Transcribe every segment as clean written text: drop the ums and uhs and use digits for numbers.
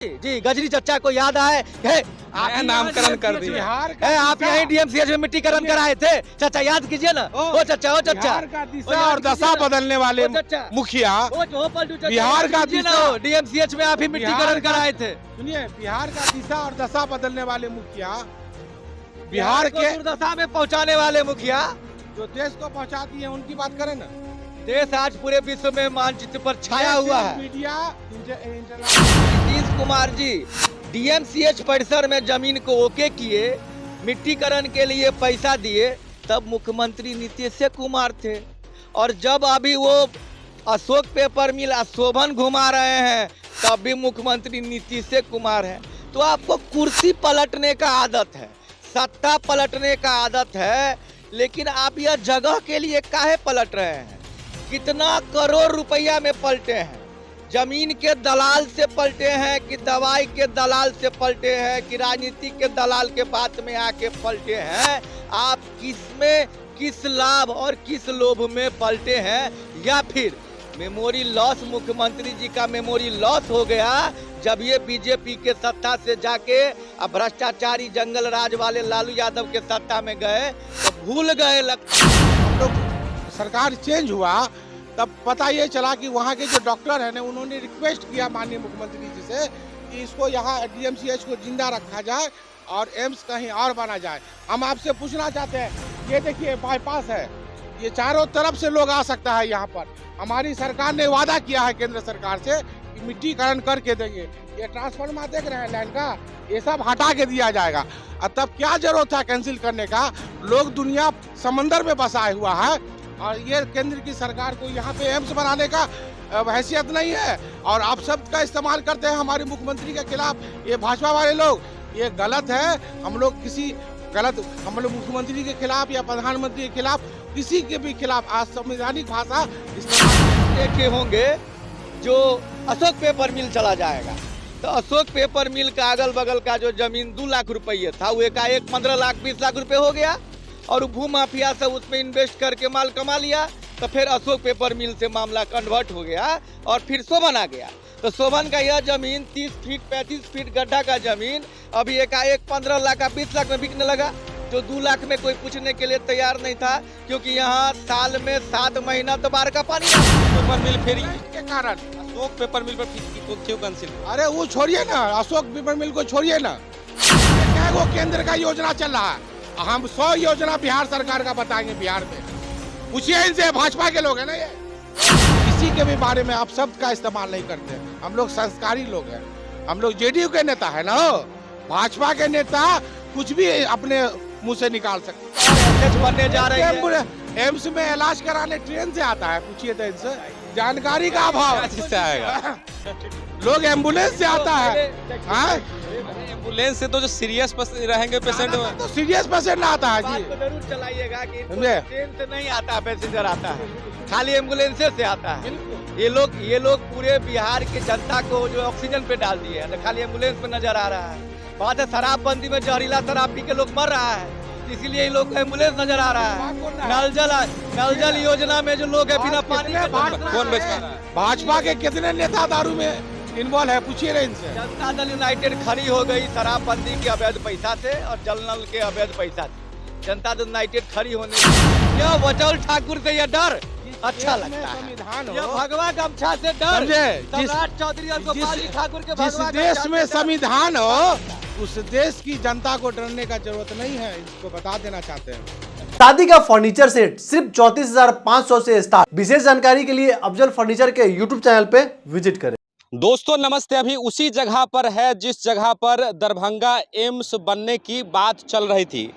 जी गजनी चचा को याद आए आप नामकरण कर दिया। आप यही डीएमसीएच में मिट्टीकरण कराए थे। चचा याद कीजिए ना। ओ चचा बिहार का दिशा और दशा बदलने वाले मुखिया, बिहार का दिशा डीएमसीएच में आप ही मिट्टीकरण कराए थे। सुनिए, बिहार का दिशा और दशा बदलने वाले मुखिया, बिहार के दुर्दशा में पहुंचाने वाले मुखिया, जो देश को पहुंचाती है, उनकी बात करें ना। देश आज पूरे विश्व में मानचित्र पर छाया हुआ है। मीडिया नीतीश कुमार जी डीएमसीएच परिसर में जमीन को ओके किए, मिट्टीकरण के लिए पैसा दिए, तब मुख्यमंत्री नीतीश कुमार थे। और जब अभी वो अशोक पेपर मिल शोभन घुमा रहे हैं, तब भी मुख्यमंत्री नीतीश कुमार है। तो आपको कुर्सी पलटने का आदत है, सत्ता पलटने का आदत है, लेकिन आप यह जगह के लिए काहे पलट रहे हैं? कितना करोड़ रुपया में पलटे हैं? जमीन के दलाल से पलटे हैं कि दवाई के दलाल से पलटे हैं कि राजनीति के दलाल के बात में आके पलटे हैं? आप किसमें किस लाभ और किस लोभ में पलटे हैं? या फिर मेमोरी लॉस, मुख्यमंत्री जी का मेमोरी लॉस हो गया जब ये बीजेपी के सत्ता से जाके अब भ्रष्टाचारी जंगल राज वाले लालू यादव के सत्ता में गए तो भूल गए। हम लोग सरकार चेंज हुआ तब पता ये चला कि वहाँ के जो डॉक्टर हैं ना, उन्होंने रिक्वेस्ट किया माननीय मुख्यमंत्री जी से कि इसको यहाँ डीएमसीएच को जिंदा रखा जाए और एम्स कहीं और बना जाए। हम आपसे पूछना चाहते हैं, ये देखिए बाईपास है, ये चारों तरफ से लोग आ सकता है यहाँ पर। हमारी सरकार ने वादा किया है केंद्र सरकार से कि मिट्टीकरण करके देंगे। ये ट्रांसफार्मर देख रहे हैं लाइन का, ये सब हटा के दिया जाएगा। और तब क्या जरूरत था कैंसिल करने का? लोग दुनिया समंदर में बसाए हुआ है और ये केंद्र की सरकार को यहाँ पे एम्स बनाने का हैसियत नहीं है। और आप सब का इस्तेमाल करते हैं हमारे मुख्यमंत्री के खिलाफ। ये भाजपा वाले लोग, ये गलत है। हम लोग मुख्यमंत्री के खिलाफ या प्रधानमंत्री के खिलाफ, किसी के भी खिलाफ आज संवैधानिक भाषा इस्तेमाल देखे होंगे। जो अशोक पेपर मिल चला जाएगा तो अशोक पेपर मिल का अगल बगल का जो जमीन 2 लाख रुपये था, वो एकाएक 15 लाख 20 लाख रुपए हो गया। और भू माफिया सब उसमें इन्वेस्ट करके माल कमा लिया। तो फिर अशोक पेपर मिल से मामला कन्वर्ट हो गया और फिर शोभन आ गया। तो शोभन का यह जमीन 30 फीट 35 फीट गड्ढा का जमीन अभी एकाएक 15 लाख का 20 लाख में बिकने लगा। जो 2 लाख में कोई पूछने के लिए तैयार नहीं था, क्योंकि यहाँ साल में 7 महीना तो बाढ़ का पानी पेपर मिल फेरी के कारण अशोक पेपर मिल पर क्यों कैंसिल? अरे वो छोड़िए ना, अशोक पेपर मिल को छोड़िए ना। वो केंद्र का योजना चल रहा है, हम 100 योजना बिहार सरकार का बताएंगे। बिहार में पूछिए इनसे, भाजपा के लोग हैं ना ये। किसी के भी बारे में आप शब्द का इस्तेमाल नहीं करते। हम लोग संस्कारी लोग हैं, हम लोग जेडीयू के नेता है ना। भाजपा के नेता कुछ भी अपने मुंह से निकाल सकते बनने जा रहे हैं। एम्स में इलाज कराने ट्रेन से आता है, पूछिए तो इनसे। जानकारी का अभाव से आएगा। लोग एम्बुलेंस से आता है। एम्बुलेंस से तो जो सीरियस रहेंगे पेशेंट, तो सीरियस पेशेंट आता है जी। जरूर चलाइएगा कि ट्रेन से नहीं आता पैसेंजर, आता है खाली एम्बुलेंस से आता है। ये लोग पूरे बिहार के जनता को जो ऑक्सीजन पे डाल दिए हैं, खाली एम्बुलेंस पे नजर आ रहा है। बात है शराबबंदी में जहरीला शराब पी के लोग मर रहा है, इसीलिए इन लोग को एम्बुलेंस नजर आ रहा है। नल जल योजना में जो लोग है बिना पानी के कौन बेच पा रहा है? भाजपा के कितने नेता दारू में इन्वॉल्व है, पूछिए ना इनसे। जनता दल यूनाइटेड खड़ी हो गई शराबबंदी के अवैध पैसा से और जल नल के अवैध पैसा से। जनता दल यूनाइटेड खड़ी होने क्या वचल ठाकुर से यह डर अच्छा लगता है। यह भगवा गमछा से डर सम्राट चौधरी और गोपाल ठाकुर के जिस देश में संविधान हो, उस देश की जनता को डरने का जरूरत नहीं है, इसको बता देना चाहते हैं। शादी का फर्नीचर सेट सिर्फ 34,500 से स्टार्ट। विशेष जानकारी के लिए अफजल फर्नीचर के यूट्यूब चैनल पे विजिट करें। दोस्तों नमस्ते, अभी उसी जगह पर है जिस जगह पर दरभंगा एम्स बनने की बात चल रही थी।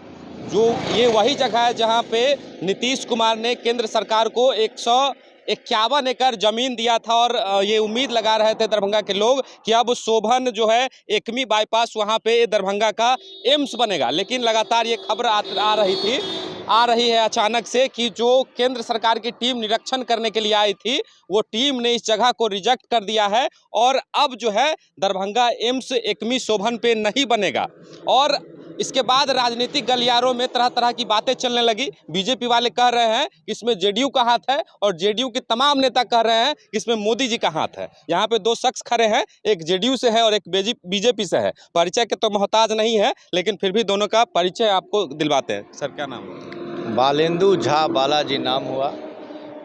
जो ये वही जगह है जहां पे नीतीश कुमार ने केंद्र सरकार को 151 एकड़ जमीन दिया था और ये उम्मीद लगा रहे थे दरभंगा के लोग कि अब शोभन जो है एकमी बाईपास वहां पे दरभंगा का एम्स बनेगा। लेकिन लगातार ये खबर आ रही है अचानक से कि जो केंद्र सरकार की टीम निरीक्षण करने के लिए आई थी, वो टीम ने इस जगह को रिजेक्ट कर दिया है और अब जो है दरभंगा एम्स एकमी शोभन पे नहीं बनेगा। और इसके बाद राजनीतिक गलियारों में तरह तरह की बातें चलने लगी। बीजेपी वाले कह रहे हैं कि इसमें जेडीयू का हाथ है और जेडीयू के तमाम नेता कह रहे हैं कि इसमें मोदी जी का हाथ है। यहाँ पे दो शख्स खड़े हैं, एक जेडीयू से है और एक बीजेपी से है। परिचय के तो मोहताज नहीं है, लेकिन फिर भी दोनों का परिचय आपको दिलवाते हैं। सर, क्या नाम है? बालेंदु झा बालाजी नाम हुआ।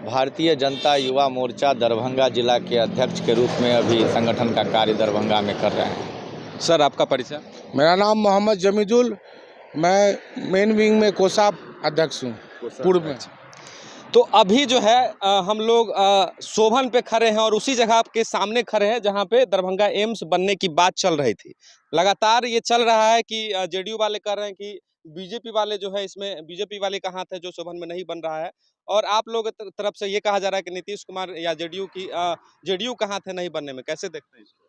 भारतीय जनता युवा मोर्चा दरभंगा जिला के अध्यक्ष के रूप में अभी संगठन का कार्य दरभंगा में कर रहे हैं। सर, आपका परिचय? मेरा नाम मोहम्मद जमीदुल, मैं मेन विंग में कोसाप अध्यक्ष हूँ पूर्व में। तो अभी जो है हम लोग शोभन पे खड़े हैं और उसी जगह के सामने खड़े हैं जहां पे दरभंगा एम्स बनने की बात चल रही थी। लगातार ये चल रहा है कि जेडीयू वाले कह रहे हैं कि बीजेपी वाले जो है, इसमें बीजेपी वाले का हाथ है जो शोभन में नहीं बन रहा है, और आप लोग तरफ से ये कहा जा रहा है कि नीतीश कुमार या जेडीयू का हाथ है नहीं बनने में। कैसे देखते हैं इसको?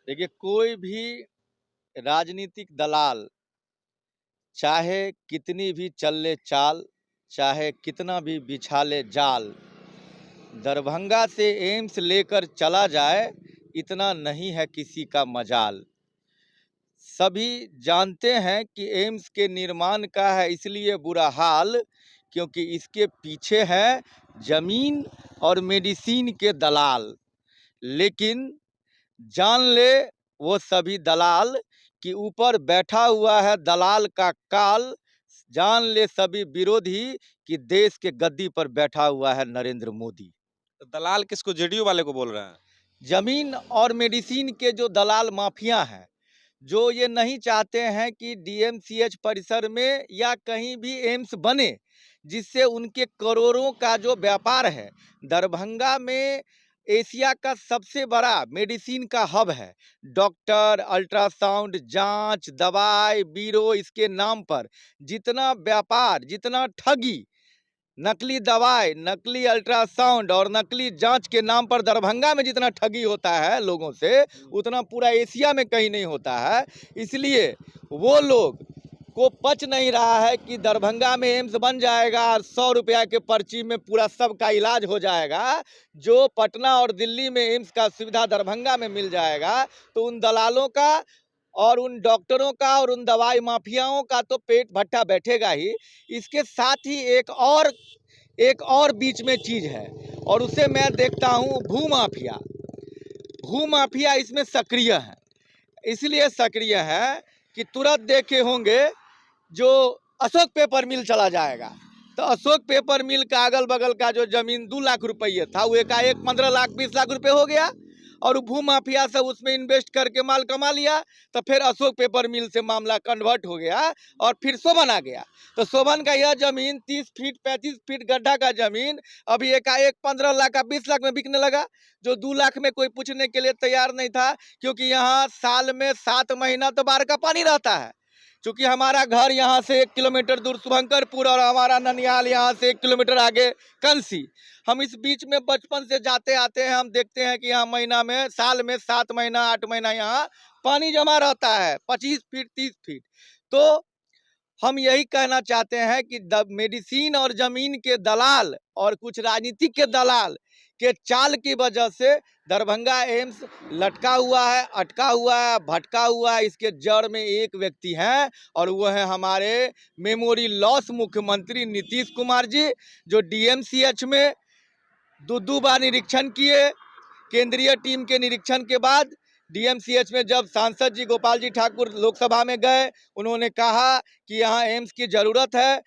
देखिए, कोई भी राजनीतिक दलाल चाहे कितनी भी चल ले चाल, चाहे कितना भी बिछा ले जाल, दरभंगा से एम्स लेकर चला जाए इतना नहीं है किसी का मजाल। सभी जानते हैं कि एम्स के निर्माण का है इसलिए बुरा हाल, क्योंकि इसके पीछे है जमीन और मेडिसिन के दलाल। लेकिन जान ले वो सभी दलाल कि ऊपर बैठा हुआ है दलाल का काल। जान ले सभी विरोधी कि देश के गद्दी पर बैठा हुआ है नरेंद्र मोदी। तो दलाल किसको, जेडीयू वाले को बोल रहे हैं? जमीन और मेडिसिन के जो दलाल माफिया हैं, जो ये नहीं चाहते हैं कि डीएमसीएच परिसर में या कहीं भी एम्स बने, जिससे उनके करोड़ों का जो व्यापार है। दरभंगा में एशिया का सबसे बड़ा मेडिसिन का हब है। डॉक्टर, अल्ट्रासाउंड, जांच, दवाई, बीरो, इसके नाम पर जितना व्यापार, जितना ठगी, नकली दवाई, नकली अल्ट्रासाउंड और नकली जांच के नाम पर दरभंगा में जितना ठगी होता है लोगों से, उतना पूरा एशिया में कहीं नहीं होता है। इसलिए वो लोग को पच नहीं रहा है कि दरभंगा में एम्स बन जाएगा और 100 रुपया के पर्ची में पूरा सबका इलाज हो जाएगा। जो पटना और दिल्ली में एम्स का सुविधा दरभंगा में मिल जाएगा, तो उन दलालों का और उन डॉक्टरों का और उन दवाई माफियाओं का तो पेट भट्टा बैठेगा ही। इसके साथ ही एक और बीच में चीज है, और उसे मैं देखता हूँ भूमाफिया। भूमाफिया इसमें सक्रिय है। इसलिए सक्रिय है कि तुरंत देखे होंगे जो अशोक पेपर मिल चला जाएगा, तो अशोक पेपर मिल का अगल बगल का जो जमीन 2 लाख रुपये था, वो एकाएक 15 लाख 20 लाख रुपए हो गया, और भूमाफिया सब उसमें इन्वेस्ट करके माल कमा लिया। तो फिर अशोक पेपर मिल से मामला कन्वर्ट हो गया और फिर शोभन आ गया। तो शोभन का यह जमीन 30 फीट 35 फीट गड्ढा का जमीन अभी एकाएक 15 लाख का 20 लाख में बिकने लगा, जो 2 लाख में कोई पूछने के लिए तैयार नहीं था। क्योंकि यहाँ साल में 7 महीना तो बाढ़ का पानी रहता है। चूँकि हमारा घर यहाँ से 1 किलोमीटर दूर शुभंकरपुर और हमारा ननिहाल यहाँ से 1 किलोमीटर आगे कंसी। हम इस बीच में बचपन से जाते आते हैं। हम देखते हैं कि यहाँ महीना में, साल में 7 महीना 8 महीना यहाँ पानी जमा रहता है 25 फीट 30 फीट। तो हम यही कहना चाहते हैं कि मेडिसिन और जमीन के दलाल और कुछ राजनीतिक के दलाल के चाल की वजह से दरभंगा एम्स लटका हुआ है, अटका हुआ है, भटका हुआ है। इसके जड़ में एक व्यक्ति हैं और वो है हमारे मेमोरी लॉस मुख्यमंत्री नीतीश कुमार जी, जो डीएमसीएच में 2 बार निरीक्षण किए। केंद्रीय टीम के निरीक्षण के बाद डीएमसीएच में जब सांसद जी गोपाल जी ठाकुर लोकसभा में गए, उन्होंने कहा कि यहाँ एम्स की ज़रूरत है।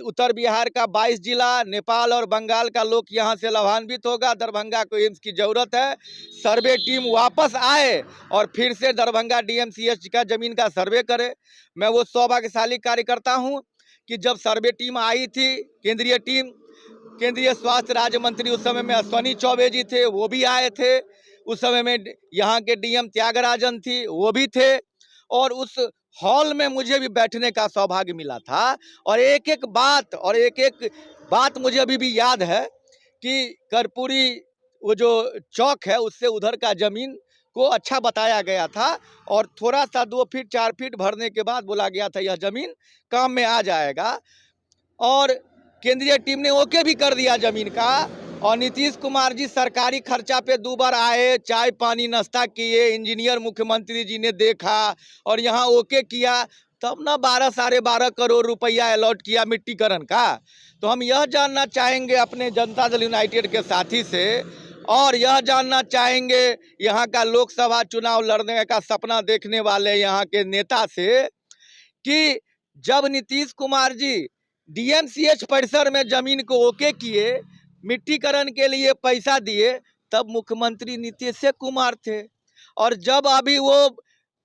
उत्तर बिहार का 22 जिला, नेपाल और बंगाल का लोग यहाँ से लाभान्वित होगा। दरभंगा को एम्स की ज़रूरत है। सर्वे टीम वापस आए और फिर से दरभंगा डीएमसीएच का ज़मीन का सर्वे करे। मैं वो सौभाग्यशाली कार्यकर्ता हूँ कि जब सर्वे टीम आई थी, केंद्रीय टीम, केंद्रीय स्वास्थ्य राज्य मंत्री उस समय में अश्विनी चौबे जी थे, वो भी आए थे। उस समय में यहाँ के डीएम त्यागराजन थी, वो भी थे। और उस हॉल में मुझे भी बैठने का सौभाग्य मिला था। और एक एक बात मुझे अभी भी याद है कि कर्पूरी वो जो चौक है, उससे उधर का जमीन को अच्छा बताया गया था और थोड़ा सा 2 फीट 4 फीट भरने के बाद बोला गया था यह जमीन काम में आ जाएगा। और केंद्रीय टीम ने ओके भी कर दिया जमीन का। और नीतीश कुमार जी सरकारी खर्चा पे 2 बार आए, चाय पानी नाश्ता किए, इंजीनियर मुख्यमंत्री जी ने देखा और यहाँ ओके किया, तब ना 12 साढ़े 12 करोड़ रुपया अलॉट किया मिट्टीकरण का। तो हम यह जानना चाहेंगे अपने जनता दल यूनाइटेड के साथी से, और यह जानना चाहेंगे यहाँ का लोकसभा चुनाव लड़ने का सपना देखने वाले यहाँ के नेता से, कि जब नीतीश कुमार जी डीएमसीएच परिसर में जमीन को ओके किए, मिट्टीकरण के लिए पैसा दिए, तब मुख्यमंत्री नीतीश कुमार थे। और जब अभी वो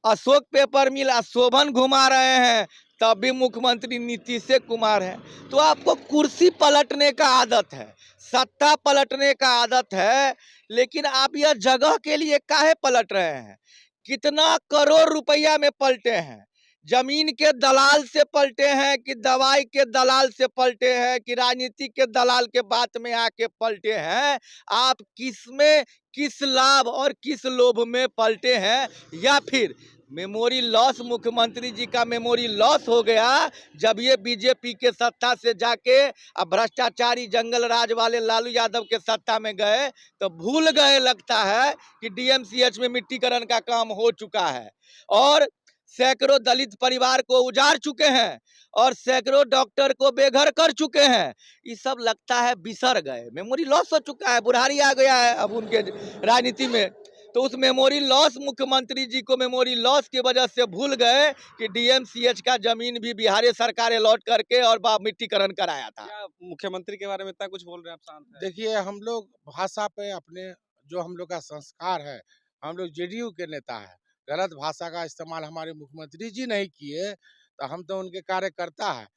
अशोक पेपर मिल शोभन घुमा रहे हैं, तब भी मुख्यमंत्री नीतीश कुमार हैं। तो आपको कुर्सी पलटने का आदत है, सत्ता पलटने का आदत है, लेकिन आप यह जगह के लिए काहे पलट रहे हैं? कितना करोड़ रुपया में पलटे हैं? जमीन के दलाल से पलटे हैं कि दवाई के दलाल से पलटे हैं कि राजनीति के दलाल के बात में आके पलटे हैं? आप किस में, किस लाभ और किस लोभ में पलटे हैं? या फिर मेमोरी लॉस, मुख्यमंत्री जी का मेमोरी लॉस हो गया जब ये बीजेपी के सत्ता से जाके अब भ्रष्टाचारी जंगल राज वाले लालू यादव के सत्ता में गए, तो भूल गए लगता है कि डीएमसीएच में मिट्टीकरण का काम हो चुका है और सैकड़ों दलित परिवार को उजाड़ चुके हैं और सैकड़ों डॉक्टर को बेघर कर चुके हैं। ये सब लगता है बिसर गए, मेमोरी लॉस हो चुका है, बुढ़ारी आ गया है अब उनके राजनीति में। तो उस मेमोरी लॉस, मुख्यमंत्री जी को मेमोरी लॉस की वजह से भूल गए कि डीएमसीएच का जमीन भी बिहार सरकार अलॉट करके और मिट्टीकरण कराया था। क्या मुख्यमंत्री के बारे में इतना कुछ बोल रहे हैं, आप शांत हैं? देखिए, हम लोग भाषा पे अपने, जो हम लोग का संस्कार है, हम लोग जेडीयू के नेता है, गलत भाषा का इस्तेमाल हमारे मुख्यमंत्री जी नहीं किए, तो हम तो उनके कार्यकर्ता है।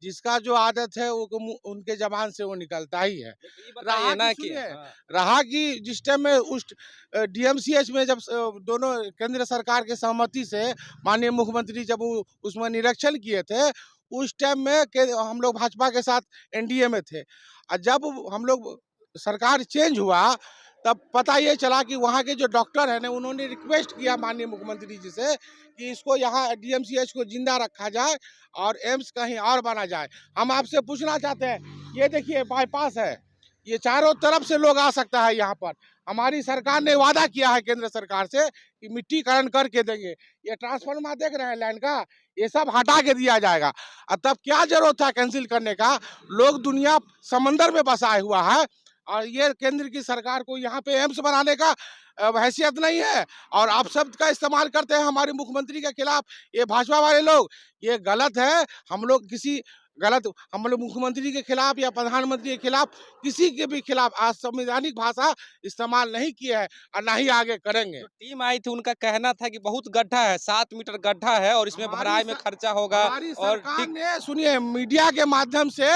जिसका जो आदत है वो उनके जबान से वो निकलता ही है। लेकिन ये बताइए ना कि रहा कि जिस टाइम में उस डीएमसीएच में जब दोनों केंद्र सरकार के सहमति से माननीय मुख्यमंत्री जब वो उसमें निरीक्षण किए थे, उस टाइम में हम लोग भाजपा के साथ एनडीए में थे। और जब हम लोग सरकार चेंज हुआ, तब पता ये चला कि वहाँ के जो डॉक्टर हैं ना, उन्होंने रिक्वेस्ट किया माननीय मुख्यमंत्री जी से कि इसको यहाँ डीएमसीएच को जिंदा रखा जाए और एम्स कहीं और बना जाए। हम आपसे पूछना चाहते हैं, ये देखिए बाईपास है, ये चारों तरफ से लोग आ सकता है यहाँ पर। हमारी सरकार ने वादा किया है केंद्र सरकार से कि मिट्टीकरण करके देंगे। ये ट्रांसफार्मर देख रहे हैं लाइन का, ये सब हटा के दिया जाएगा। तब क्या जरूरत था कैंसिल करने का? लोग दुनिया समंदर में बसाए हुआ है और ये केंद्र की सरकार को यहाँ पे एम्स बनाने का हैसियत नहीं है, और आप शब्द का इस्तेमाल करते हैं हमारे मुख्यमंत्री के खिलाफ। ये भाजपा वाले लोग, ये गलत है। हम लोग हम लोग मुख्यमंत्री के खिलाफ या प्रधानमंत्री के खिलाफ, किसी के भी खिलाफ आज संवैधानिक भाषा इस्तेमाल नहीं किया है और ना ही आगे करेंगे। जो टीम आई थी उनका कहना था कि बहुत गड्ढा है, 7 मीटर गड्ढा है और इसमें भराई में खर्चा होगा। हमारी और सरकार ने, सुनिए, मीडिया के माध्यम से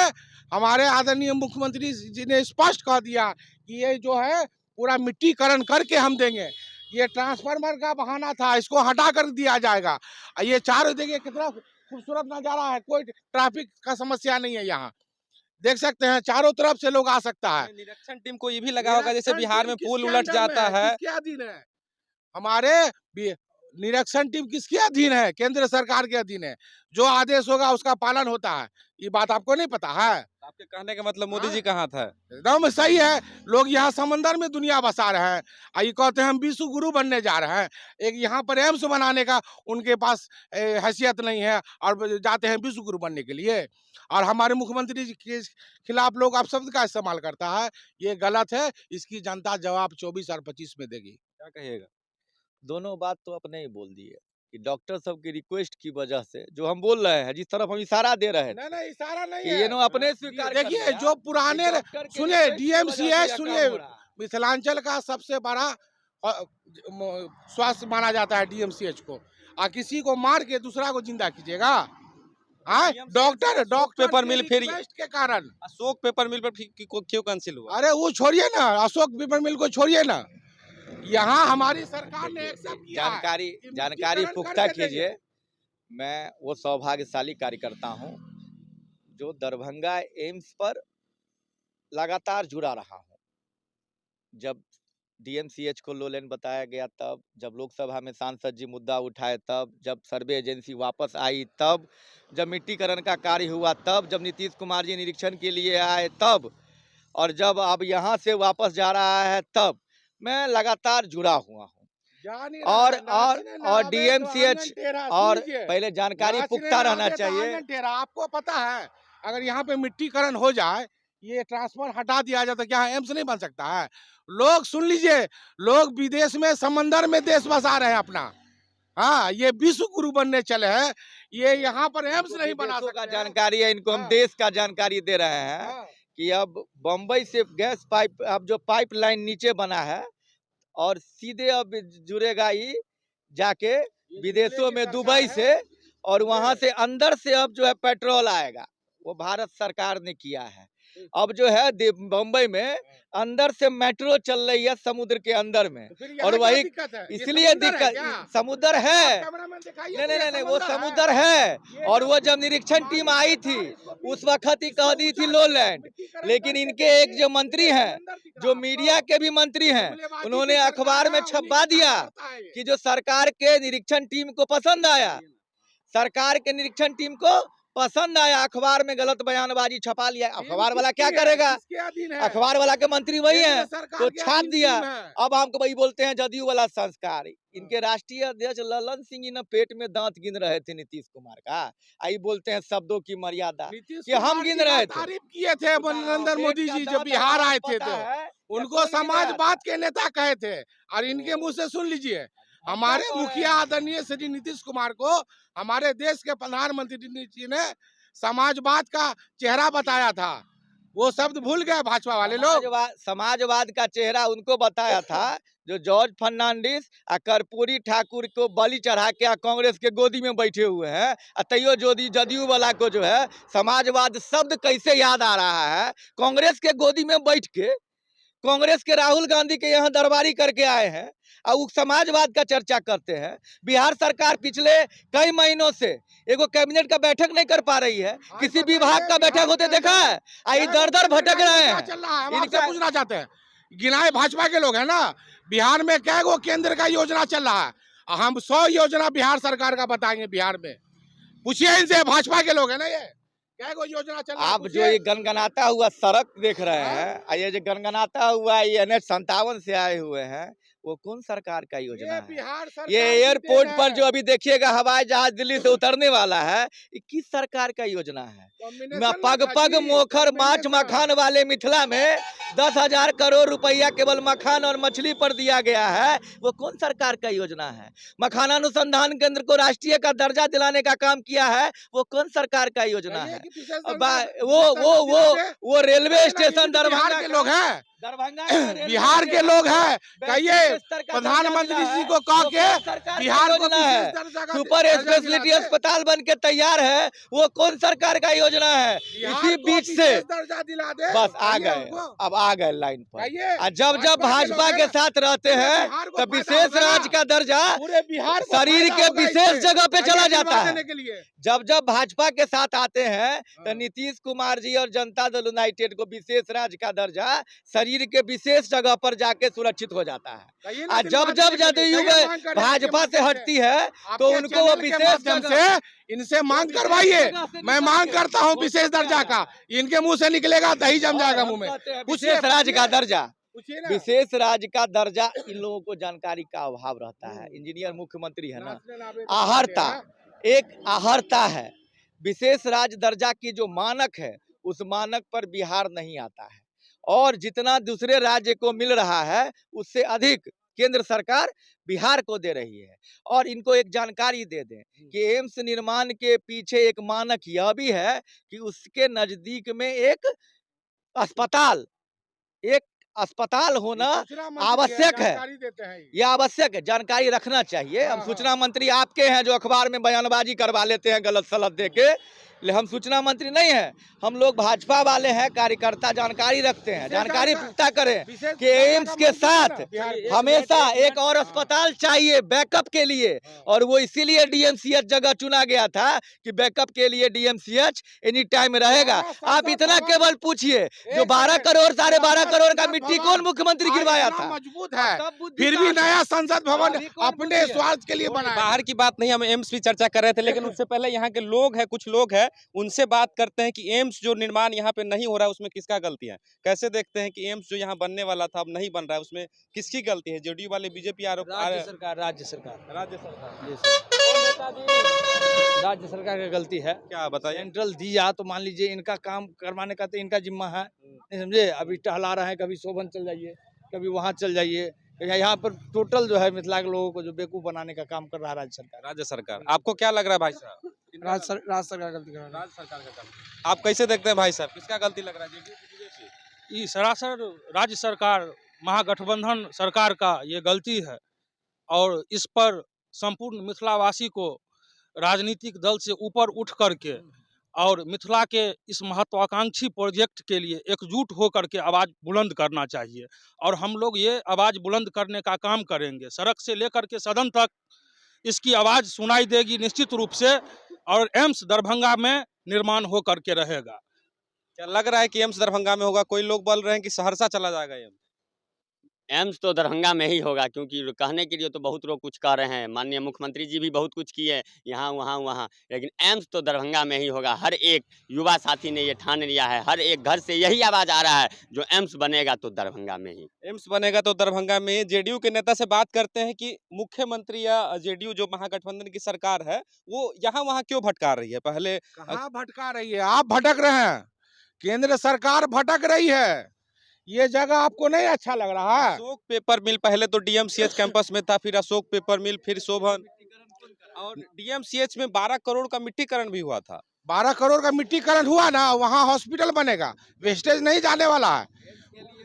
हमारे आदरणीय मुख्यमंत्री जी ने स्पष्ट कह दिया कि ये जो है पूरा मिट्टीकरण करके हम देंगे। ये ट्रांसफार्मर का बहाना था, इसको हटा कर दिया जाएगा। ये चारों देखिए कितना खूबसूरत नजारा है, कोई ट्रैफिक का समस्या नहीं है। यहाँ देख सकते हैं चारों तरफ से लोग आ सकता है। निरीक्षण टीम को ये भी लगा होगा जैसे बिहार में पुल किसके उलट अंडर में जाता है। किसके अधीन है? हमारे निरीक्षण टीम किसके अधीन है? केंद्र सरकार के अधीन है। जो आदेश होगा उसका पालन होता है। ये बात आपको नहीं पता है? आपके कहने का मतलब मोदी जी कहाँ था? एकदम सही है। लोग यहाँ समंदर में दुनिया बसा रहे हैं, ये कहते हैं हम विश्व गुरु बनने जा रहे हैं। एक यहाँ पर एम्स बनाने का उनके पास हैसियत नहीं है और जाते हैं विश्व गुरु बनने के लिए। और हमारे मुख्यमंत्री जी के खिलाफ लोग अपशब्द का इस्तेमाल करता है, ये गलत है। इसकी जनता जवाब 24 और 25 में देगी। क्या कहिएगा? दोनों बात तो आपने ही बोल दी है कि डॉक्टर सब की रिक्वेस्ट की वजह से जो हम बोल रहे हैं, जिस तरफ हम इशारा दे रहे थे, नहीं, इशारा नहीं कि है। ये नो अपने स्वीकार कर देखिए लिया जो पुराने, कि डॉक्टर के सुनिए रिक्वेस्ट की वजह से डीएमसीएच, यह सुनिए, काम हो रहा है। मिथिलांचल का सबसे बड़ा स्वास्थ्य माना जाता है डीएमसीएच को। किसी को मार के दूसरा को जिंदा कीजिएगा? डॉक्टर पेपर मिल फिर रिक्वेस्ट के कारण। अशोक पेपर मिल पर क्यों कैंसिल हुआ? अरे वो छोड़िए ना, अशोक पेपर मिल को छोड़िए ना। यहाँ हमारी सरकार ने एक्सेप्ट किया है कि जानकारी मिट्टीकरण पुख्ता करके देंगे। कीजिए। मैं वो सौभाग्यशाली कार्यकर्ता हूँ जो दरभंगा एम्स पर लगातार जुड़ा रहा हूँ। जब डीएमसीएच को लो लेन बताया गया तब, जब लोकसभा में सांसद जी मुद्दा उठाए तब, जब सर्वे एजेंसी वापस आई तब, जब मिट्टीकरण का कार्य हुआ तब, जब नीतीश कुमार जी निरीक्षण के लिए आए तब, और जब अब यहाँ से वापस जा रहा है तब मैं लगातार जुड़ा हुआ हूँ। और डीएमसीएच और पहले जानकारी पुख्ता रहना चाहिए। आपको पता है अगर यहाँ पे मिट्टीकरण हो जाए, ये ट्रांसफर हटा दिया जाए तो क्या एम्स नहीं बन सकता है? लोग सुन लीजिए, लोग विदेश में समंदर में देश बसा रहे हैं अपना। हाँ, ये विश्व गुरु बनने चले हैं, ये यहाँ पर एम्स नहीं बना सकते का जानकारी है इनको। हम देश का जानकारी दे रहे हैं कि अब बम्बई से गैस पाइप, अब जो पाइपलाइन नीचे बना है और सीधे अब जुड़ेगा ही जाके विदेशों में, दुबई से, और वहां से अंदर से अब जो है पेट्रोल आएगा, वो भारत सरकार ने किया है। अब जो है बम्बई में अंदर से मेट्रो चल रही है समुद्र के अंदर में, और वही इसलिए दिक्कत समुद्र है। नहीं, वो समुद्र है। और वो जब निरीक्षण टीम आई थी उस वक्त ही कह दी थी लो लैंड, लेकिन इनके एक जो मंत्री हैं, जो मीडिया के भी मंत्री हैं, उन्होंने अखबार में छपवा दिया कि जो सरकार के निरीक्षण टीम को पसंद आया, सरकार के निरीक्षण टीम को पसंद आया, अखबार में गलत बयानबाजी छपा लिया। अखबार वाला क्या करेगा? अखबार वाला के मंत्री वही है, तो छाप दिया। अब हमको वही बोलते हैं जदयू वाला संस्कार। इनके राष्ट्रीय अध्यक्ष ललन सिंह ने पेट में दांत गिन रहे थे नीतीश कुमार का, आई बोलते हैं शब्दों की मर्यादा कि हम गिन रहे थे। तारीफ किए थे नरेंद्र मोदी जी जब बिहार आए थे, तो उनको समाजवाद के नेता कहे थे, और इनके मुंह से सुन लीजिए, हमारे मुखिया आदरणीय श्री नीतीश कुमार को हमारे देश के प्रधानमंत्री जी ने समाजवाद का चेहरा बताया था। वो शब्द भूल गए भाजपा वाले लोग। समाजवाद का चेहरा उनको बताया था जो जॉर्ज फर्नांडिस और कर्पूरी ठाकुर को बलि चढ़ा के कांग्रेस के गोदी में बैठे हुए हैं। तैयो जदयू वाला को जो है समाजवाद शब्द कैसे याद आ रहा है? कांग्रेस के गोदी में बैठ के कांग्रेस के राहुल गांधी के यहाँ दरबारी करके आए हैं और वो समाजवाद का चर्चा करते हैं। बिहार सरकार पिछले कई महीनों से एगो कैबिनेट का बैठक नहीं कर पा रही है। किसी विभाग का बैठक होते देखा है? आई दर दर भटक रहे हैं। इनसे पूछना चाहते हैं, गिनाए भाजपा के लोग हैं ना, बिहार में क्या वो केंद्र का योजना चल रहा है? हम 100 योजना बिहार सरकार का बताएंगे। बिहार में पूछिए इनसे, भाजपा के लोग है ना, ये क्या को योजना चल रहा है? आप जो ये गनगनाता हुआ सड़क देख रहे हैं, ये जो गनगनाता हुआ ये NH 57 से आए हुए हैं, वो कौन सरकार का योजना है? ये एयरपोर्ट पर जो अभी देखिएगा हवाई जहाज दिल्ली से उतरने वाला है, ये किस सरकार का योजना है? पग पग मोखर माछ मखान वाले मिथिला में 10,000 करोड़ रुपया केवल मखान और मछली पर दिया गया है, वो कौन सरकार का योजना है? मखाना अनुसंधान केंद्र को राष्ट्रीय का दर्जा दिलाने का काम किया है, वो कौन सरकार का योजना है? वो रेलवे स्टेशन दरभंगा के लोग हैं, बिहार के लोग हैं। कहिए प्रधानमंत्री जी को कह के बिहार को सुपर स्पेशलिटी अस्पताल बन के तैयार है, वो कौन सरकार का योजना है? इसी बीच से बस आ गए, अब आ गए लाइन पर। जब जब भाजपा के साथ रहते हैं तो विशेष राज्य का दर्जा शरीर के विशेष जगह पे चला जाता है। जब जब भाजपा के साथ आते हैं तो नीतीश कुमार जी और जनता दल यूनाइटेड को विशेष राज्य का दर्जा शरीर के विशेष जगह पर जाके सुरक्षित हो जाता है। और जब जब जदयू भाजपा से हटती है तो उनको वो विशेष से इनसे मांग करवाइए। मैं मांग करता हूं विशेष दर्जा का, इनके मुंह से निकलेगा दही जम जाएगा मुंह में। विशेष राज्य का दर्जा, विशेष राज्य का दर्जा, इन लोगों को जानकारी का अभाव रहता है। इंजीनियर मुख्यमंत्री है ना, आहर्ता, एक आहर्ता है। विशेष राज्य दर्जा की जो मानक है उस मानक पर बिहार नहीं आता है, और जितना दूसरे राज्य को मिल रहा है उससे अधिक केंद्र सरकार बिहार को दे रही है। और इनको एक जानकारी दे दें कि एम्स निर्माण के पीछे एक मानक यह भी है कि उसके नजदीक में एक अस्पताल होना आवश्यक है। यह आवश्यक है, जानकारी रखना चाहिए। हम सूचना मंत्री आपके हैं जो अखबार में बयानबाजी करवा लेते हैं गलत सलत दे के, हम सूचना मंत्री नहीं हैं। हम लोग भाजपा वाले हैं, कार्यकर्ता जानकारी रखते हैं। जानकारी पुख्ता करें कि एम्स के साथ हमेशा एक और अस्पताल चाहिए बैकअप के लिए, और वो इसीलिए DMCH जगह चुना गया था कि बैकअप के लिए DMCH एनी टाइम रहेगा। आप इतना केवल पूछिए, जो 12 करोड़ 12.5 करोड़ का मिट्टी कौन मुख्यमंत्री गिरवाया था? मजबूत है, फिर भी नया संसद भवन अपने स्वार्थ के लिए बना। बाहर की बात नहीं, हम एम्स की चर्चा कर रहे थे, लेकिन उससे पहले यहाँ के लोग हैं, कुछ लोग हैं उनसे बात करते हैं कि एम्स जो निर्माण यहाँ पे नहीं हो रहा है उसमें किसका गलती है। कैसे देखते हैं कि एम्स जो यहाँ बनने वाला था अब नहीं बन रहा है, उसमें किसकी गलती है? जेडीयू वाले बीजेपी आरोप राज्य सरकार राज्य सरकार राज्य सरकार। जी सर। राज्य सरकार की गलती है। क्या बताइए? सेंट्रल दिया तो मान लीजिए इनका काम करवाने का तो इनका जिम्मा है, नहीं समझे। अभी टहला रहे हैं, कभी शोभन चल जाइए, कभी वहाँ चल जाइए। यहाँ पर टोटल जो है मिथिला के लोगों को जो बेवकूफ बनाने का काम कर रहा है राज्य सरकार। राज्य सरकार। आपको क्या लग रहा है भाई साहब? राज्य सरकार गलती कर रहा है। राज्य सरकार का गलती। आप कैसे देखते हैं भाई साहब, किसका गलती लग रहा है? जेडीयू की बीजेपी? ये सरासर राज्य सरकार महागठबंधन सरकार का ये गलती है और इस पर संपूर्ण मिथिलावासी को राजनीतिक दल से ऊपर उठ करके और मिथिला के इस महत्वाकांक्षी प्रोजेक्ट के लिए एकजुट होकर के आवाज़ बुलंद करना चाहिए। और हम लोग ये आवाज़ बुलंद करने का काम करेंगे, सड़क से लेकर के सदन तक इसकी आवाज़ सुनाई देगी निश्चित रूप से। और एम्स दरभंगा में निर्माण हो करके रहेगा। क्या लग रहा है कि एम्स दरभंगा में होगा? कोई लोग बोल रहे हैं कि सहरसा चला जाएगा एम्स। एम्स तो दरभंगा में ही होगा, क्योंकि कहने के लिए तो बहुत लोग कुछ कह रहे हैं, माननीय मुख्यमंत्री जी भी बहुत कुछ किए यहाँ वहाँ, लेकिन एम्स तो दरभंगा में ही होगा। हर एक युवा साथी ने ये ठान लिया है, हर एक घर से यही आवाज़ आ रहा है, जो एम्स बनेगा तो दरभंगा में ही। एम्स बनेगा तो दरभंगा में। जेडीयू के नेता से बात करते हैं कि मुख्यमंत्री या जेडीयू जो महागठबंधन की सरकार है वो यहाँ वहाँ क्यों भटका रही है? पहले कहाँ भटका रही है? आप भटक रहे हैं, केंद्र सरकार भटक रही है। ये जगह आपको नहीं अच्छा लग रहा है? अशोक पेपर मिल, पहले तो डीएमसीएच कैंपस में था, फिर अशोक पेपर मिल, फिर शोभन, और डीएमसीएच में 12 करोड़ का मिट्टीकरण भी हुआ था। 12 करोड़ का मिट्टीकरण हुआ ना, वहाँ हॉस्पिटल बनेगा, वेस्टेज नहीं जाने वाला है।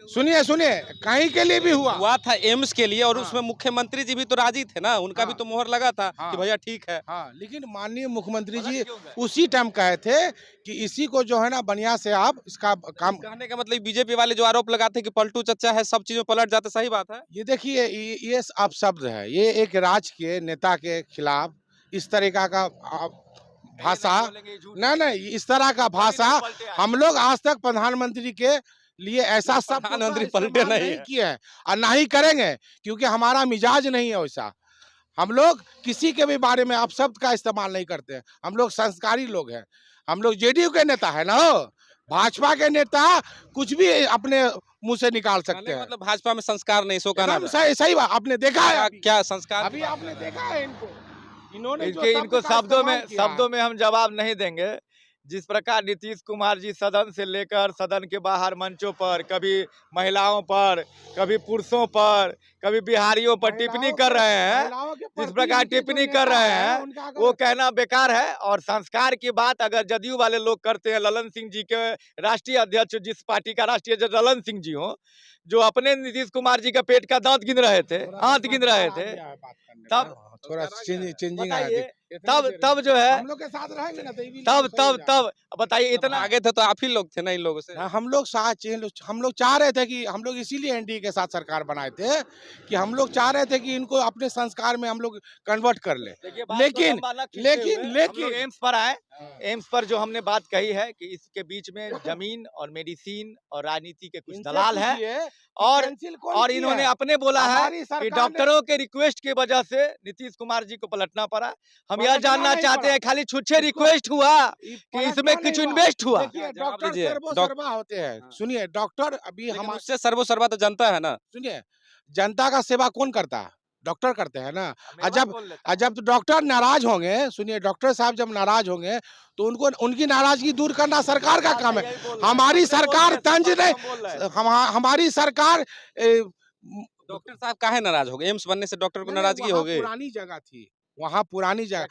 सुनिए कहीं के लिए भी हुआ था एम्स के लिए, और उसमें मुख्यमंत्री जी भी तो राजी थे ना, उनका भी तो मोहर लगा था कि भैया ठीक है। हाँ, लेकिन माननीय मुख्यमंत्री जी उसी टाइम कहे थे कि इसी को जो है ना बढ़िया से आप इसका काम। कहने का मतलब बीजेपी वाले जो आरोप लगाते हैं कि पलटू चच्चा है, सब चीजों पलट जाते, सही बात है? ये देखिए, ये आप शब्द है, ये एक राज्य के नेता के खिलाफ इस तरीका का भाषा नहीं, इस तरह का भाषा हम लोग आज तक प्रधानमंत्री के लिए ऐसा सब प्रधानमंत्री पलटे नहीं किए हैं और ना ही करेंगे, क्योंकि हमारा मिजाज नहीं है वैसा। हम लोग किसी के भी बारे में अपशब्द का इस्तेमाल नहीं करते हैं। हम लोग संस्कारी लोग हैं। हम लोग जेडीयू के नेता है ना, भाजपा के नेता कुछ भी अपने मुंह से निकाल सकते हैं। मतलब भाजपा में संस्कार नहीं, सो कहना सही बात। आपने देखा है क्या संस्कार? अभी आपने देखा है इन्होंने इनको शब्दों में हम जवाब नहीं देंगे। जिस प्रकार नीतीश कुमार जी सदन से लेकर सदन के बाहर मंचों पर कभी महिलाओं पर, कभी पुरुषों पर, कभी बिहारियों पर टिप्पणी कर रहे हैं, जिस प्रकार टिप्पणी कर रहे हैं वो कहना बेकार है। और संस्कार की बात अगर जदयू वाले लोग करते हैं, ललन सिंह जी के राष्ट्रीय अध्यक्ष, जिस पार्टी का राष्ट्रीय अध्यक्ष ललन सिंह जी हो, जो अपने नीतीश कुमार जी का पेट का दांत गिन रहे थे, हाथ गिन रहे थे, तब थोड़ा चेंजिंग तब जो है हम लोग के साथ रहेंगे ना, तब बताइए, इतना आगे थे तो आप ही लोग थे ना इन लोगों से। हम लोग चाह रहे थे कि हम लोग इसीलिए एनडीए के साथ सरकार बनाए थे कि हम लोग चाह रहे थे कि इनको अपने संस्कार में हम लोग कन्वर्ट कर ले। लेकिन एम्स पर आए, एम्स पर जो हमने बात कही है कि इसके बीच में जमीन और मेडिसिन और राजनीति के कुछ दलाल है, और इन्होंने अपने बोला है कि डॉक्टरों के रिक्वेस्ट की वजह से नीतीश कुमार जी को पलटना पड़ा। हम यह जानना चाहते हैं, खाली छुच्छे रिक्वेस्ट हुआ कि इसमें कुछ इन्वेस्ट हुआ? डॉक्टर सर्वसर्वा होते हैं। सुनिए, डॉक्टर अभी हम उससे सर्वसर्वा तो जनता है ना। सुनिए, जनता का सेवा कौन करता है? डॉक्टर करते हैं ना। जब तो डॉक्टर नाराज होंगे, सुनिए, डॉक्टर साहब जब नाराज होंगे तो उनको उनकी नाराजगी दूर करना सरकार का काम है। हमारी सरकार तंज नहीं, हमारी सरकार डॉक्टर साहब काहे नाराज हो गए? एम्स बनने से डॉक्टर को नाराजगी हो गई? पुरानी जगह थी, वहाँ पुरानी जगह।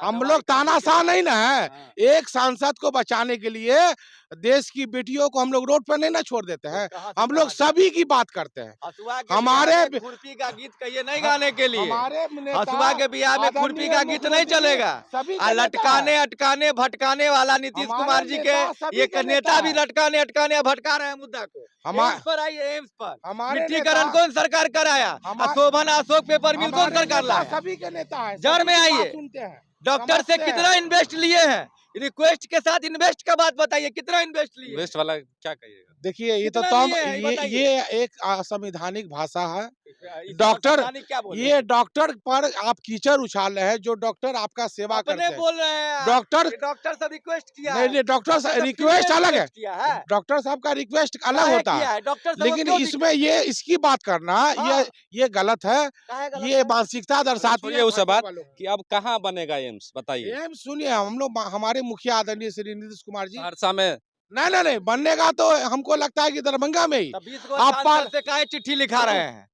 हम लोग तानाशाह नहीं ना है। एक सांसद को बचाने के लिए देश की बेटियों को हम लोग रोड पर नहीं ना छोड़ देते हैं। हम लोग सभी की बात करते हैं। हमारे खुरपी का गीत कहिए नहीं गाने के लिए, हसुआ के बियाह में खुरपी का गीत नहीं चलेगा। लटकाने अटकाने भटकाने वाला नीतीश कुमार जी के ये नेता भी लटकाने अटकाने भटका रहे हैं मुद्दा को। एम्स पर आइए, एम्स पर मिट्टीकरण कौन सरकार कराया? शोभन अशोक पेपर मिल कौन सरकार लाया? सभी के नेता है। जड़ में आइए, डॉक्टर से कितना इन्वेस्ट लिए हैं? रिक्वेस्ट के साथ इन्वेस्ट का बात बताइए, कितना इन्वेस्ट लिए? इन्वेस्ट वाला क्या कहिएगा? देखिए ये तो कितना तब लिए हैं, ये बताइए। ये एक असंवैधानिक भाषा है। इस डॉक्टर संवैधानिक क्या बोले? ये डॉक्टर पर आप कीचड़ उछाल रहे हैं, जो डॉक्टर आपका सेवा अपने करते हैं। बोल रहे हैं आप। डॉक्टर ये डॉक्टर से रिक्वेस्ट किया नहीं है। नहीं डॉक्टर डॉक्टर रिक्वेस्ट अलग है। किया है। डॉक्टर साहब का रिक्वेस्ट अलग काहे होता किया है, है? डॉक्टर साहब लेकिन क्यों इसमें ये इसकी बात करना हाँ। ये गलत है। काहे गलत ये है? मानसिकता दर्शाती छोड़िए है उस भाजपा बात वालों की। कि अब कहाँ बनेगा एम्स, बताइए। ये सुनिए, हम लोग हमारे मुखिया आदरणीय श्री नीतीश कुमार जी, सहरसा में नहीं नहीं नहीं बनने का तो हमको लगता है कि दरभंगा में ही। तब 20 गो आप सांसद से काहे चिट्ठी लिखा रहे हैं?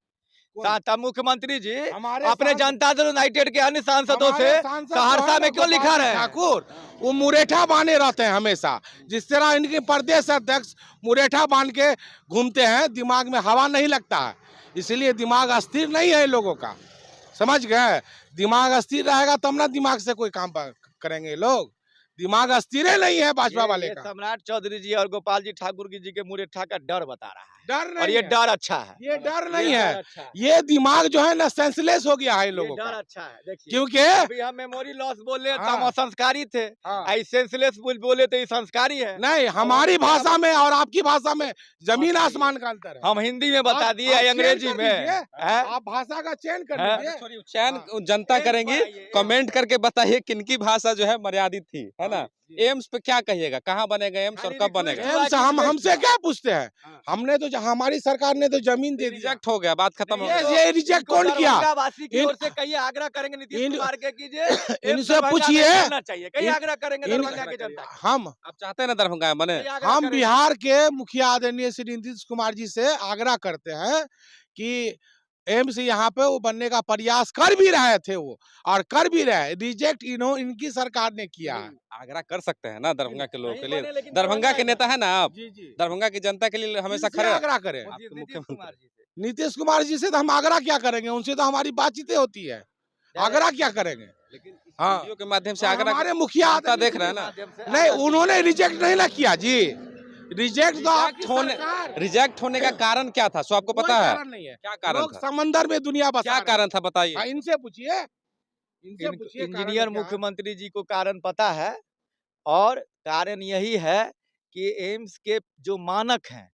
कौन? तब मुख्यमंत्री जी हमारे अपने सांसद- जनता दल यूनाइटेड के अन्य सांसदों से हमारे सांसद जो सहरसा है में ना क्यों लिखा गोपाल रहे हैं? ठाकुर, वो मुरेठा बांधे रहते हैं हमेशा। जिस तरह इनके प्रदेश अध्यक्ष मुरेठा बांध के घूमते हैं, दिमाग में हवा नहीं लगता है, इसलिए दिमाग अस्थिर नहीं है इन लोगों का, समझ गए। दिमाग अस्थिर रहेगा तब ना दिमाग से कोई काम करेंगे ये लोग। दिमाग अस्थिर ही नहीं है भाजपा वाले ये का। सम्राट चौधरी जी और गोपाल जी ठाकुर जी के मुरेठा का डर बता रहा है। डर और नहीं ये है, डर अच्छा है। ये डर नहीं ये डर है, अच्छा है। ये दिमाग जो है ना सेंसलेस हो गया है इन ये लोगों डर का। अच्छा है। देखिए क्योंकि अभी हम मेमोरी लॉस बोले तो हम हाँ। असंस्कारी थे। हाँ। आई सेंसलेस बोले तो ये संस्कारी है। नहीं, हमारी भाषा में और आपकी भाषा में जमीन बात आसमान का अंतर है। हम हिंदी में बता आप- दिए आप अंग्रेजी चयन कर में। लीजिए। हैं? आप भाषा का चयन कर हैं? लीजिए। छोड़िए, चयन हाँ। जनता एम्स करेंगी। पर आइए, कमेंट करके बताइए किनकी भाषा जो है मर्यादित थी, है ना। जी। एम्स पे क्या कहिएगा, कहाँ बनेगा एम्स और खाली कब रिक्वेस्ट बनेगा? हुआ एम्स कि हम रिक्वेस्ट हमसे हुआ। क्या पूछते हैं? हाँ। हमने तो हमारी सरकार ने तो जमीन दे दिया। रिजेक्ट हो गया, बात खत्म हो ये- गया। ये रिजेक्ट कौन किया? दरभंगा वासी की इन- ओर से कई आग्रह करेंगे नीतीश इन- कुमार के कीजिए। इनसे पूछिए। होना चाहिए। कई इन- आग्रह करेंगे इन- दरभंगा की जनता के। हम आप चाहते हैं ना दरभंगा में बने? कई आग्रह हम करेंगे। बिहार के मुखिया आदरणीय श्री नीतीश कुमार जी से आग्रह करते हैं कि एम्स यहाँ पे वो बनने का प्रयास कर भी रहे थे वो, और कर भी रहे। रिजेक्ट इनकी सरकार ने किया है। आग्रह कर सकते हैं ना दरभंगा के लोगों नहीं के लिए। बने, लेकिन दरभंगा के करवाना नेता है ना आप, जी जी, दरभंगा की जनता के लिए हमेशा इनसे खड़े। आग्रह करें। आप तो नीतीश मुख्यमंत्री। कुमार जी से। नीतीश कुमार जी से तो हम आग्रह क्या करेंगे, उनसे तो हमारी बातचीतें होती है, आग्रह क्या करेंगे। लेकिन इस हाँ। वीडियो के माध्यम से और आग्रह हमारे मुखिया जनता आदरणीय देख रहे हैं ना। माध्यम से नहीं, आग्रह उन्होंने रिजेक्ट नहीं ना किया जी। रिजेक्ट तो आप रिजेक्ट होने का कारण क्या था, सो आपको पता है? कारण नहीं है। क्या कारण लोग था? समंदर में दुनिया बसा क्या रहे हैं। कारण था बताइए। हाँ, इनसे पूछिए, इनसे पूछिए कारण इंजीनियर क्या है। मुख्यमंत्री जी को कारण पता है। और कारण यही है कि एम्स के जो मानक हैं,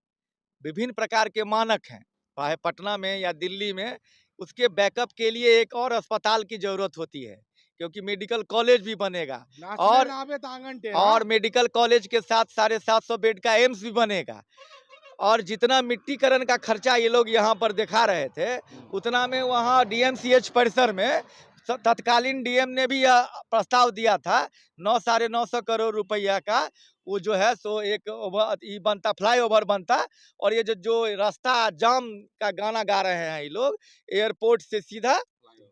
विभिन्न प्रकार के मानक हैं, चाहे पटना में या दिल्ली में, उसके बैकअप के लिए एक और अस्पताल की जरूरत होती है, क्योंकि मेडिकल कॉलेज भी बनेगा। नाचने और नावे तांगन टेढ़ा। और मेडिकल कॉलेज के साथ 750 बेड का एम्स भी बनेगा। और जितना मिट्टीकरण का खर्चा ये लोग यहाँ पर दिखा रहे थे, उतना में वहाँ डीएमसीएच परिसर में तत्कालीन डीएम ने भी यह प्रस्ताव दिया था 9-9.5 करोड़ रुपया का। वो जो है सो एक ई बनता, फ्लाईओवर बनता। और ये जो रास्ता जाम का गाना गा रहे हैं ये लोग, एयरपोर्ट से सीधा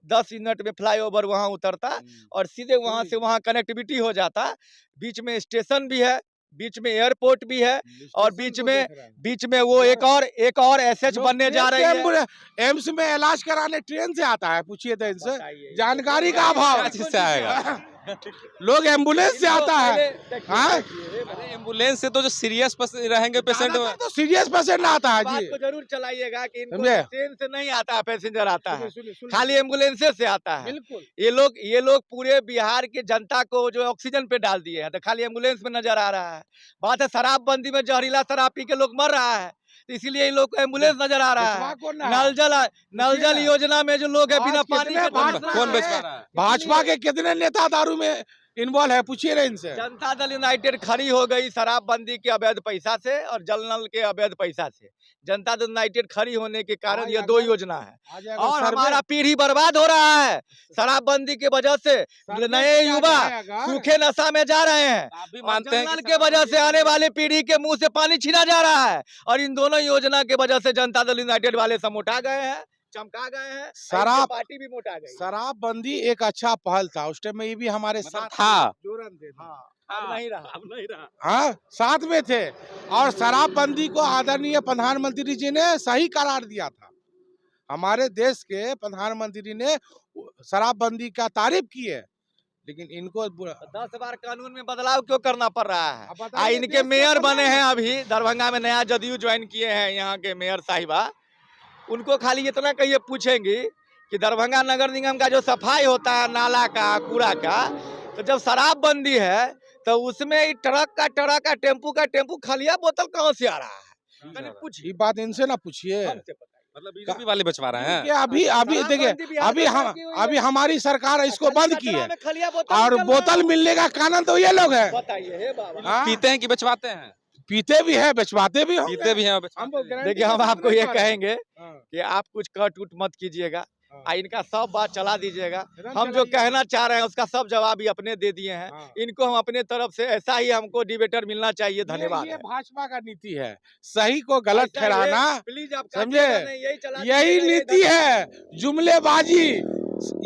10 मिनट में फ्लाईओवर वहाँ उतरता और सीधे वहाँ से वहाँ कनेक्टिविटी हो जाता। बीच में स्टेशन भी है, बीच में एयरपोर्ट भी है, और बीच में वो एक और एसएच बनने जा रही है। एम्स में इलाज कराने ट्रेन से आता है, पूछिए तो इनसे। बताइए। जानकारी का अभाव। क्या चीज से आएगा? लोग एम्बुलेंस से आता है। हाँ? अरे एम्बुलेंस से तो जो सीरियस रहेंगे पेशेंट। ज्यादातर तो सीरियस पेशेंट आता है बात जी। को जरूर चलाइएगा कि इनको समझे? ट्रेन से नहीं आता है, पैसेंजर आता है, सुनिए, खाली एम्बुलेंस से आता है। बिल्कुल। ये लोग पूरे बिहार के जनता को जो ऑक्सीजन पे डाल दिए हैं, तो खाली एम्बुलेंस में नजर आ रहा है। बात है शराबबंदी में जहरीला शराब पी के लोग मर रहा है, तो इसीलिए ये लोग को एम्बुलेंस नजर आ रहा है। कौन ना है? नल जल योजना में जो लोग है बिना आज पानी कितने के भाजपा कौन है? बेचवा रहा है? भाजपा के कितने नेता दारू में इन्वॉल्व है, पूछिए ना इनसे। जनता दल यूनाइटेड खड़ी हो गई शराबबंदी के अवैध पैसा से और जल नल के अवैध पैसा से। जनता दल यूनाइटेड खड़ी होने के कारण ये दो योजना है। और हमारा पीढ़ी बर्बाद हो रहा है शराबबंदी की वजह से। नए युवा सूखे नशा में जा रहे हैं। आप भी और मानते हैं जल नल कि के वजह से आने वाले पीढ़ी के मुंह से पानी छीना जा रहा है। और इन दोनों योजना के वजह से जनता दल यूनाइटेड वाले सब मोटा गए हैं, चमका गए हैं। शराब- पार्टी भी मोटा गई। शराबबंदी एक अच्छा पहल था, उस टाइम में ये भी हमारे साथ था। जोरन थे। अब नहीं रहा। हाँ, साथ में थे। और शराबबंदी को आदरणीय प्रधानमंत्री जी ने सही करार दिया था। हमारे देश के प्रधानमंत्री ने शराबबंदी का तारीफ की है, लेकिन इनको 10 बार कानून में बदलाव क्यों करना पड़ रहा है? अब बताइए, इनके देश के मेयर बने प्रधान- हैं अभी दरभंगा में, नया जदयू ज्वाइन किए हैं यहाँ के मेयर साहिबा। उनको खाली इतना कहिए, पूछेंगी कि दरभंगा नगर निगम का जो सफाई होता है नाला का, कूड़ा का, तो जब शराबबंदी है तो उसमें टेम्पू का टेम्पू खलिया बोतल कहाँ से आ रहा है? तनी पूछिए, ये बात इनसे ना पूछिए। हमसे बताइए। मतलब बीजेपी वाले बचवा रहे हैं। कि अभी देखिए, अभी हमारी सरकार इसको बंद की है और बोतल मिलने का कानून तो ये लोग है। बताइए हे बाबा। हाँ? पीते हैं कि बचवाते हैं? पीते भी है, बेचवाते भी होंगे। पीते भी हैं और हम बचवाते भी हैं। देखिए हम आपको ये कहेंगे हाँ। कि आप कुछ कट उट मत कीजिएगा, हाँ। इनका सब बात चला दीजिएगा। एकदम हम जो चलाइए। कहना चाह रहे हैं उसका सब जवाब ही अपने दे दिए हैं। हाँ। इनको हम अपने तरफ से ऐसा ही हमको डिबेटर मिलना चाहिए। धन्यवाद ये है। भाजपा का नीति है, सही को गलत ऐसा ठहराना। प्लीज आप समझे? काटिएगा नहीं, यही चला यही दीजिएगा, नीति है, जुमलेबाजी।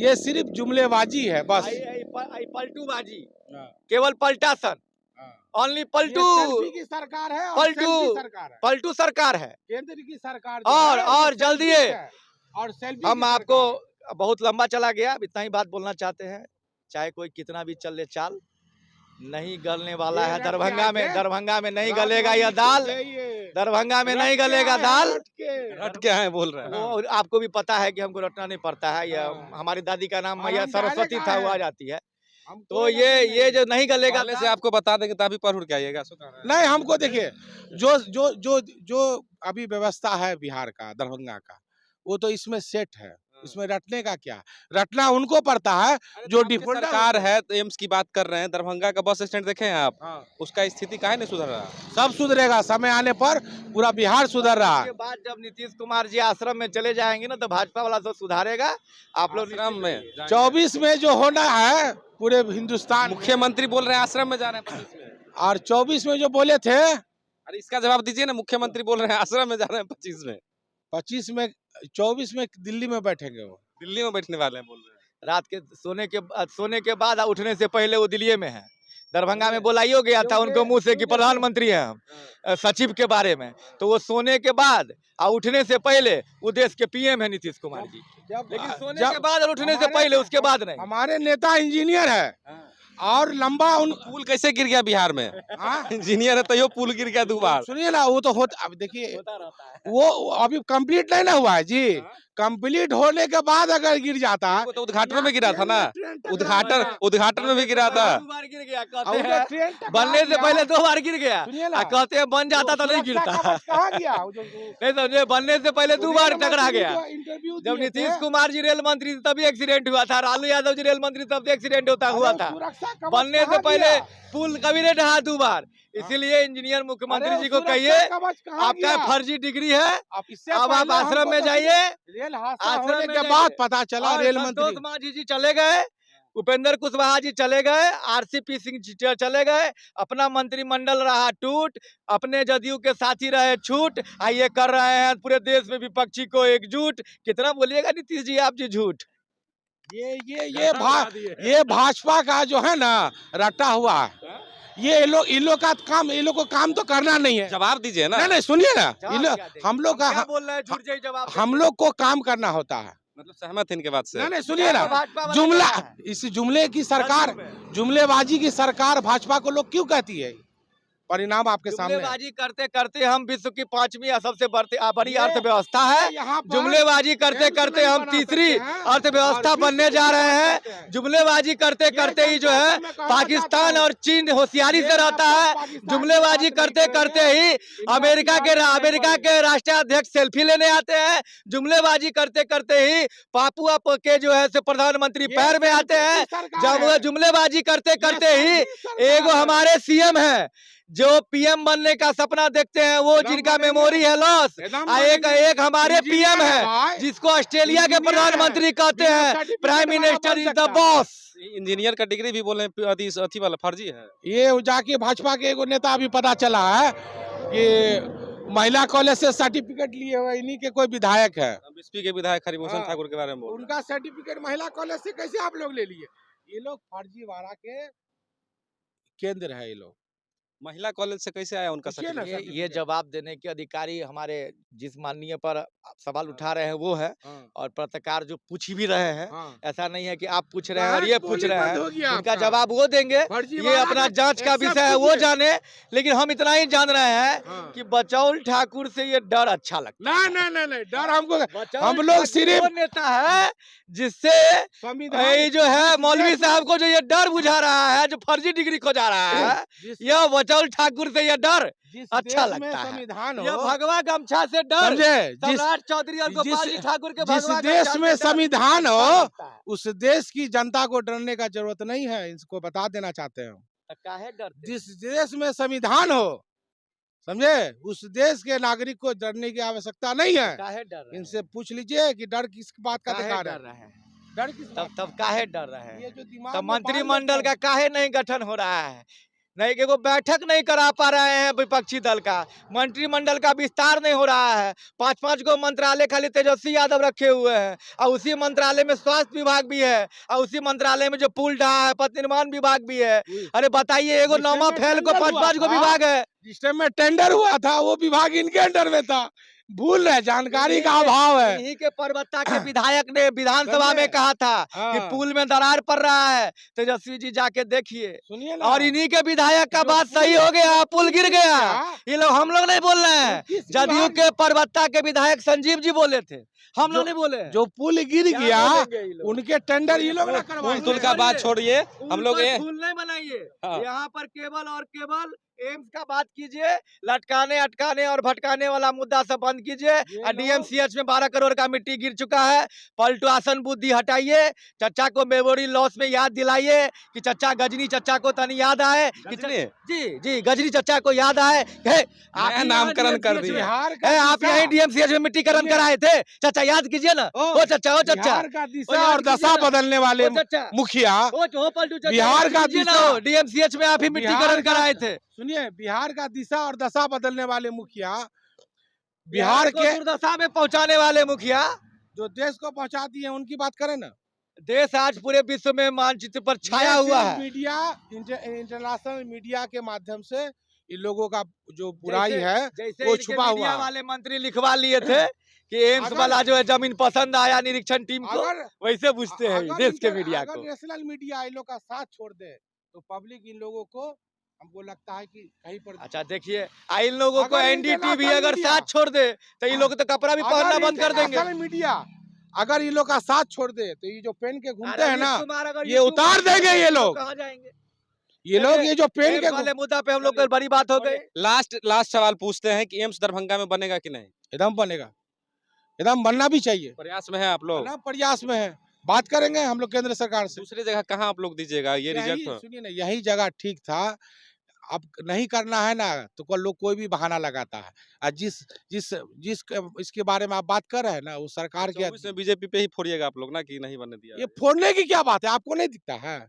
ये सिर्फ जुमलेबाजी है बस। पलटूबाजी, हाँ। केवल पलटासन, हाँ। ओनली ये पलटू। सेल्फी की सरकार है और पलटू। सेल्फी सरकार है। पलटू सरकार है। केंद्र की सरकार जो और है, और ये जल्दी सेल्फी है। है और सेल्फी हम की आपको सरकार है। बहुत लंबा चला गया, अब इतना ही बात बोलना चाहते हैं। चाहे कोई कितना भी चले चाल, नहीं गलने वाला ये है रट दरभंगा के में। आके, दरभंगा में नहीं रात गलेगा वाली यह दाल। चीज़ है ये। दरभंगा में रट नहीं के गलेगा आए हैं, दाल। रट के। रट क्या है बोल रहे हैं? वो आपको भी पता है कि हमको रटना नहीं पड़ता है। यह हाँ। हमारी दादी का नाम और मैया हम डायरेक्ट सरस्वती था, आए वो आ हैं। जाती है। हम तो कोई ये रटने नहीं। जो नहीं गलेगा पहले से दाल, आपको बता दें कि तभी पर उड़ के आइएगा। नहीं, हमको देखिए, जो जो जो जो अभी व्यवस्था है बिहार का, दरभंगा का, वो तो इसमें सेट है। इसमें रटने का क्या, रटना उनको पड़ता है जो डिफॉल्टर सरकार है तो एम्स की बात कर रहे हैं। दरभंगा का बस स्टैंड देखे हैं आप? हाँ। उसका स्थिति काहे नहीं सुधर रहा? सब सुधरेगा, समय आने पर पूरा बिहार सुधर रहा है। के बाद जब नीतीश कुमार जी आश्रम में चले जाएंगे ना, तो भाजपा वाला तो सुधारेगा। आप लोग आश्रम में 24 में जो होना है पूरे हिंदुस्तान में, मुख्यमंत्री बोल रहे हैं आश्रम में जा रहे हैं 25 में। और 24 में जो बोले थे, अरे इसका जवाब दीजिए ना। मुख्यमंत्री बोल रहे हैं आश्रम में जा रहे हैं 25 में। 25 में, 24 में दिल्ली में बैठेंगे वो। दिल्ली में बैठने वाले हैं बोल रहे हैं। रात के सोने के बाद उठने से पहले वो दिल्ली में है। दरभंगा में बोलाइयो गया था उनको मुंह से कि प्रधानमंत्री हैं हम, सचिव के बारे में। तो वो सोने के बाद और उठने से पहले वो देश के पीएम है नीतीश कुमार जी। लेकिन सोने के बाद और उठने से पहले, उसके बाद नहीं। हमारे नेता इंजीनियर है और लंबा उन पुल कैसे गिर गया बिहार में? इंजीनियर है तो यो पुल गिर गया 2 बार। सुनिए ना, वो तो होता, अब देखिए वो अभी कंप्लीट नहीं ना हुआ है जी। कंप्लीट होने के बाद अगर गिर जाता है, वो तो उद्घाटन में गिरा था ना। उद्घाटन में भी गिरा था। 2 बार गिर गया, और कहते वो हैं ट्रेन टकरा बनने से गया। पहले 2 बार गिर गया। सुनिए ना, कहते हैं बन जाता तो नहीं गिरता। कहाँ गया? नहीं समझे, बनने से पहले 2 बार टकरा गया। जब नीतीश कुमार जी रेल मंत्री थे तभी एक्सीडेंट हुआ था, लालू यादव जी रेल मंत्री तब से एक्सीडेंट हुआ था। बनने से पहले पुल कभी नहीं ढहा 2 बार। इसीलिए इंजीनियर मुख्यमंत्री जी को कहिए, आपका फर्जी डिग्री है, अब आप आश्रम में जाइए। रेल हादसा आश्रम होने में के जाइए। बाद पता चला और रेल संतोष मंत्री। मांझी जी चले गए, उपेंद्र कुशवाहा जी चले गए, आरसीपी सिंह जी चले गए, अपना मंत्रिमंडल रहा टूट, अपने जदयू के साथी रहे छूट, ये कर रहे हैं पूरे देश में विपक्षी को एकजुट। कितना बोलिएगा नीतीश जी आप जी झूठ। ये भाजपा का जो है ना रटा हुआ है, ये इन लोग का काम, इन लोग को काम तो करना नहीं है। जवाब दीजिए ना। नहीं नहीं, सुनिए ना, जवाब हम लोग का, क्या बोल रहे हैं, झूठ जय जवाब हम लोग को काम करना होता है। मतलब सहमत है इनके बात से? नहीं नहीं, सुनिए ना, भाजपा वाला जुमला, क्या है? इस जुमले की सरकार, जुमलेबाजी की सरकार भाजपा को लोग क्यों कहती है? परिणाम आपके सामने है। जुमलेबाजी करते करते हम विश्व की 5वीं सबसे बड़ी अर्थव्यवस्था है। यहाँ पर जुमलेबाजी करते करते हम तीसरी अर्थव्यवस्था बनने जा रहे हैं। जुमलेबाजी करते करते ही जो है पाकिस्तान और चीन होशियारी से रहता है। जुमलेबाजी करते करते ही अमेरिका के राष्ट्राध्यक्ष सेल्फी लेने आते हैं। जुमलेबाजी करते करते ही पापुआ के जो है से प्रधानमंत्री पैर में आते हैं। जब वह जुमलेबाजी करते करते ही एगो हमारे सीएम है जो पीएम बनने का सपना देखते हैं, वो जिनका मेमोरी है लॉस। एक हमारे पीएम है जिसको ऑस्ट्रेलिया के प्रधानमंत्री कहते हैं, prime minister is the boss. Engineer का डिग्री भी बोले अथी वाला फर्जी है। ये जाके भाजपा के एगो नेता अभी पता चला है कि महिला कॉलेज से सर्टिफिकेट लिए हुए इन्हीं के कोई विधायक है। बीएसपी के विधायक हरिभूषण ठाकुर के बारे में बोल रहे हैं। उनका सर्टिफिकेट महिला कॉलेज से कैसे आप लोग ले लिए? ये लोग फर्जीवाड़ा के केंद्र है। ये लोग महिला कॉलेज से कैसे आया उनका पूछिए ना, सर्टिफिकेट? ये जवाब देने के अधिकारी हमारे जिस माननीय पर सवाल उठा रहे हैं वो है, और पत्रकार जो पूछ भी रहे हैं। ऐसा नहीं है कि आप पूछ रहे हैं और ये पूछ रहे हैं, उनका जवाब वो देंगे। ये अपना जांच का विषय है, वो जाने। लेकिन हम इतना ही जान रहे हैं कि बचौल ठाकुर से ये डर अच्छा लगता है। नहीं, डर हमको, बचौल हम लोग ठाकुर सिर्फ वो नेता है जिससे ये जो है मौलवी साहब को जो ये डर बुझा रहा है, जो फर्जी डिग्री खोजा रहा है, यह चौल ठाकुर से ये डर जिस अच्छा देश में लगता है। संविधान ये हो, भगवा गमछा से डर समझे, जिस सम्राट चौधरी और गोपाल जी ठाकुर के जिस भगवा देश गमछा में से डर संविधान अच्छा हो, लगता है। उस देश की जनता को डरने का जरूरत नहीं है, इसको बता देना चाहते हैं हम। तो काहे डरते? जिस देश में संविधान हो, समझे, उस देश के नागरिक को डरने की आवश्यकता नहीं है। काहे डर रहे हैं? इनसे पूछ लीजिए कि डर किस बात का काहे दिखा डर रहे रहे हैं? हैं, डर किस बात तब काहे डर रहे हैं? ये जो दिमाग तो में बांध मंत्रिमंडल लेते का हैं। काहे नहीं गठन हो रहा है? नहीं कि वो बैठक नहीं करा पा रहे हैं विपक्षी दल का, मंत्रिमंडल का विस्तार नहीं हो रहा है। 5-5 गो मंत्रालय खाली तेजस्वी यादव रखे हुए हैं और उसी मंत्रालय में स्वास्थ्य विभाग भी है और उसी मंत्रालय में जो पुल ढहा है पथ निर्माण विभाग भी है। अरे बताइए, एगो जिस नौमा समय फैल को टेंडर 5-5 गो हुआ था, विभाग है। जिस टाइम में टेंडर हुआ था वो विभाग इनके अंडर में था। भूल रहे, जानकारी का अभाव है। इन्हीं के परबत्ता के विधायक ने विधानसभा समझे? में कहा था कि हाँ। पुल में दरार पड़ रहा है, तेजस्वी जी जाके देखिए। सुनिए ना, और इन्हीं के विधायक का जो बात पुल- सही हो गया, पुल गिर गया। क्या? ये लोग, हम लोग नहीं बोल रहे हैं, किस जदयू विभाग- के परबत्ता के विधायक संजीव जी बोले थे, हम लोग जो- नहीं बोले हैं। जो पुल गिर क्या गया, बोलेंगे ये लोग? उनके टेंडर ये लोग ना पुल करवाए। तुल का बात छोड़िए, हम लोग ये पुल नहीं बनाइए, हाँ। यहाँ पर केवल और केवल एम्स का बात कीजिए। लटकाने अटकाने और भटकाने वाला मुद्दा सब बंद कीजिए। और डीएमसीएच में 12 करोड़ का मिट्टी गिर चुका है। पलटवासन बुद्धि हटाइए, चचा को मेमोरी लॉस में याद दिलाइए कि चचा गजनी चचा को तनी याद आए कि गजनी? जी गजनी चचा को याद आए। नया नामकरण कर दिया। बिहार आप दिशा- यही डीएमसीएच में मिट्टीकरण कराए थे, चचा याद कीजिए ना। ओ चचा, ओ चचा, बिहार का ओ दिशा याद और दशा कीजिए ना। बदलने वाले ओ चचा, मुखिया, ओ पलटू चचा, बिहार याद का कीजिए ना, दिशा- डीएमसीएच में आप ही मिट्टीकरण बिहार का- कराए थे। सुनिए, बिहार का दिशा और दशा बदलने वाले मुखिया, बिहार को के दुर्दशा में पहुंचाने वाले मुखिया, जो देश को पहुंचाती है उनकी बात करें ना। देश आज पूरे विश्व में मानचित्र पर छाया ये हुआ सिर्फ है। मीडिया, इंटरनेशनल मीडिया के माध्यम से इन लोगों का जो बुराई जैसे- है जैसे वो इनके छुपा हुआ मीडिया है। वाले मंत्री लिखवा लिए थे कि एम्स अगर- वाला जो है जमीन पसंद आया निरीक्षण टीम को, अगर वैसे पूछते हैं अगर देश के इंटर- मीडिया अगर को। नेशनल मीडिया इन लोग का साथ छोड़ दे तो पब्लिक इन लोगों को, हमको लगता है कि कहीं पर अच्छा देखिए, इन लोगों को अगर एनडीटीवी इंटरनेशनल अगर मीडिया- साथ छोड़ दे तो ये लोग तो कपड़ा भी पहनना अगर बंद कर देंगे। इंटरनेशनल मीडिया अगर इन लोग का साथ छोड़ दे तो ये जो पहन के घूमते हैं ना, रवीश कुमार अगर ये यूट्यूब उतार पर देंगे ये तो लोग। कहाँ जाएंगे? ये लोग ये जो पहन एम्स के वाले मुद्दा पे हम लोग को बड़ी बात हो गई। लास्ट सवाल पूछते हैं कि एम्स दरभंगा में बनेगा कि नहीं? एकदम बनेगा, एकदम बनना भी चाहिए। प्रयास में है आप लोग? ना प्रयास में है, बात करेंगे हम लोग केंद्र सरकार से। दूसरी जगह कहाँ आप लोग दीजिएगा? ये रिजेक्ट हो? सुनिए ना, यही जगह ठीक था। अब नहीं करना है ना तो लोग कोई भी बहाना लगाता है। और जिस जिस जिस इसके बारे में आप बात कर रहे हैं ना, वो सरकार के 24 में बीजेपी पे ही फोड़िएगा आप लोग ना कि नहीं बनने दिया? ये फोड़ने की क्या बात है, आपको नहीं दिखता है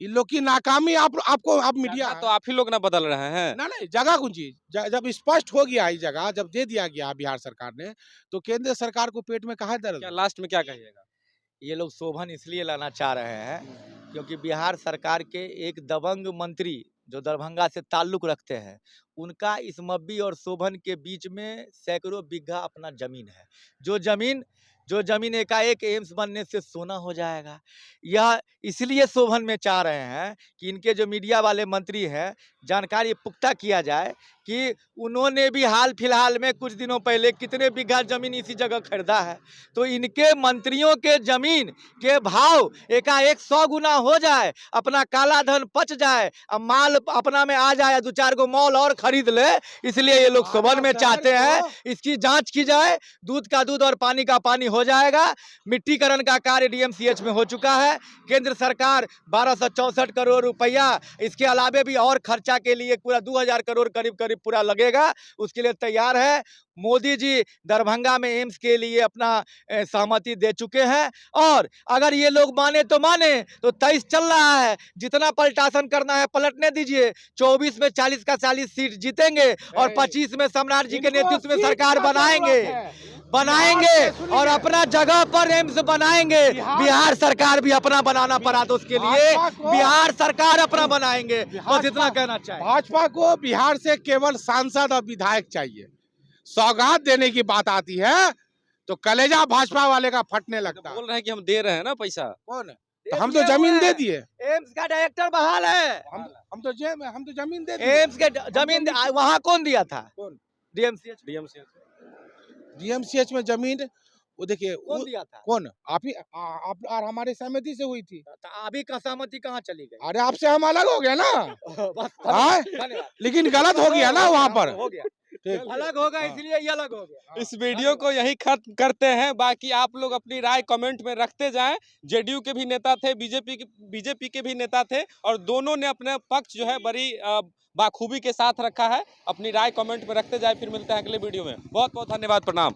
इन लोग की नाकामी? आपको आप मीडिया जगह तो आप ही लोग ना बदल रहे हैं। ना नहीं, जगह कौन चीज, जब स्पष्ट हो गया ये जगह, जब दे दिया गया बिहार सरकार ने, तो केंद्र सरकार को पेट में कहा दर्द? क्या लास्ट में क्या कहिएगा? ये लोग शोभन इसलिए लाना चाह रहे हैं क्योंकि बिहार सरकार के एक दबंग मंत्री जो दरभंगा से ताल्लुक रखते हैं, उनका इस मब्बी और शोभन के बीच में सैकड़ों बीघा अपना जमीन है। जो जमीन एकाएक एम्स बनने से सोना हो जाएगा। यह इसलिए शोभन में चाह रहे हैं कि इनके जो मीडिया वाले मंत्री हैं, जानकारी पुख्ता किया जाए कि उन्होंने भी हाल फिलहाल में कुछ दिनों पहले कितने बीघा जमीन इसी जगह खरीदा है। तो इनके मंत्रियों के जमीन के भाव एकाएक 100 गुना हो जाए, अपना काला धन पच जाए, अब माल अपना में आ जाए, 2-4 गो मॉल और खरीद ले, इसलिए ये लोग शोभन में चाहते हैं। इसकी जांच की जाए, दूध का दूध और पानी का पानी हो जाएगा। मिट्टीकरण का कार्य डीएमसीएच में हो चुका है। केंद्र सरकार 1264 करोड़ रुपया, इसके अलावे भी और खर्चा के लिए पूरा 2000 करोड़ करीब पूरा लगेगा, उसके लिए तैयार है। मोदी जी दरभंगा में एम्स के लिए अपना सहमति दे चुके हैं। और अगर ये लोग माने तो 23 चल रहा है, जितना पलटासन करना है पलटने दीजिए। 24 में 40 का 40 सीट जीतेंगे और 25 में सम्राट जी के नेतृत्व में सरकार बनाएंगे और अपना जगह पर एम्स बनाएंगे। बिहार सरकार भी अपना बनाना पड़ा तो उसके लिए बिहार सरकार अपना बनाएंगे। बस इतना कहना चाहिए। भाजपा को बिहार से केवल सांसद और विधायक चाहिए। सौगात देने की बात आती है तो कलेजा भाजपा वाले का फटने लगता है। बोल रहे हैं कि हम दे रहे हैं ना पैसा। कौन है? तो हम तो जमीन दे दिए। एम्स का डायरेक्टर बहाल है। हम तो जमीन दे दिए। एम्स के जमीन वहाँ कौन दिया था? कौन? डीएमसीएच। डीएमसीएच में जमीन वो देखिए कौन दिया था? कौन आप ही आप और हमारे सहमति से हुई थी। तो अभी का सहमति कहाँ चली गई? अरे आपसे हम अलग हो गए ना। बस हाँ? धन्यवाद। लेकिन गलत हो गया ना वहाँ पर। हो गया ठीक। अलग होगा हाँ। इसलिए ये अलग हो गया। इस वीडियो को यही खत्म करते हैं। बाकी आप लोग अपनी राय कमेंट में रखते जाएं। जेडीयू के भी नेता थे, बीजेपी के भी नेता थे और दोनों ने अपना पक्ष जो है बड़ी बाखूबी के साथ रखा है। अपनी राय कमेंट में रखते जाए। फिर मिलते हैं अगले वीडियो में। बहुत बहुत धन्यवाद, प्रणाम।